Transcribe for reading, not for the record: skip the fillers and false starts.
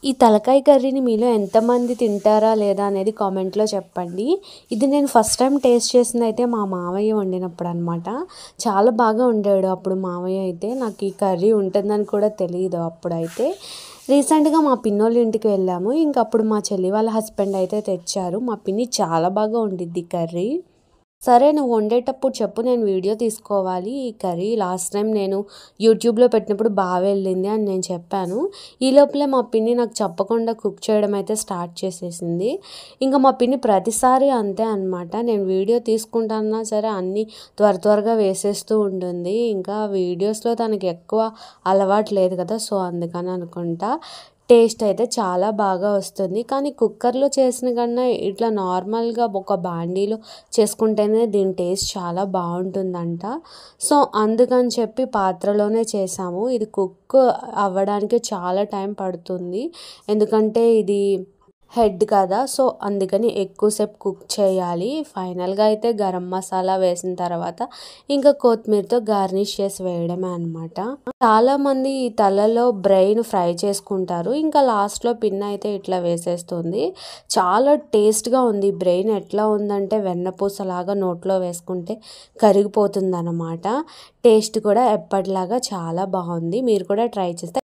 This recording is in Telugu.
ఈ తలకాయ కర్రీని మీలో ఎంతమంది తింటారా లేదా అనేది కామెంట్లో చెప్పండి. ఇది నేను ఫస్ట్ టైం టేస్ట్ చేసిందైతే మా మావయ్య వండినప్పుడు అనమాట. చాలా బాగా వండాడు అప్పుడు మావయ్య అయితే. నాకు ఈ కర్రీ ఉంటుందని కూడా తెలియదు అప్పుడైతే. రీసెంట్గా మా పిన్నోళ్ళ ఇంటికి వెళ్ళాము. ఇంకప్పుడు మా చెల్లి వాళ్ళ హస్బెండ్ అయితే తెచ్చారు. మా పిన్ని చాలా బాగా వండిద్ది కర్రీ. సరే నువ్వు వండేటప్పుడు చెప్పు, నేను వీడియో తీసుకోవాలి. ఈ కర్రీ లాస్ట్ టైం నేను యూట్యూబ్లో పెట్టినప్పుడు బాగా వెళ్ళింది అని నేను చెప్పాను. ఈ లోపలే మా పిన్ని నాకు చెప్పకుండా కుక్ చేయడం అయితే స్టార్ట్ చేసేసింది. ఇంకా మా పిన్ని ప్రతిసారి అంతే అనమాట. నేను వీడియో తీసుకుంటానా సరే అన్నీ త్వరగా వేసేస్తూ ఉంటుంది. ఇంకా వీడియోస్లో తనకి ఎక్కువ అలవాటు లేదు కదా, సో అందుకని అనుకుంటా. టేస్ట్ అయితే చాలా బాగా వస్తుంది. కానీ కుక్కర్లో చేసిన కన్నా ఇట్లా నార్మల్గా ఒక బాండీలో చేసుకుంటేనే దీని టేస్ట్ చాలా బాగుంటుందంట. సో అందుకని చెప్పి పాత్రలోనే చేసాము. ఇది కుక్ అవ్వడానికి చాలా టైం పడుతుంది, ఎందుకంటే ఇది హెడ్ కదా, సో అందుకని ఎక్కువసేపు కుక్ చేయాలి. ఫైనల్గా అయితే గరం మసాలా వేసిన తర్వాత ఇంకా కొత్తిమీరతో గార్నిష్ చేసి వేయడమే అనమాట. చాలామంది ఈ తలలో బ్రెయిన్ ఫ్రై చేసుకుంటారు. ఇంకా లాస్ట్లో పిన్ అయితే ఇట్లా వేసేస్తుంది. చాలా టేస్ట్గా ఉంది. బ్రెయిన్ ఎట్లా ఉందంటే వెన్నపూసలాగా నోట్లో వేసుకుంటే కరిగిపోతుంది అనమాట. టేస్ట్ కూడా ఎప్పటిలాగా చాలా బాగుంది. మీరు కూడా ట్రై చేస్తే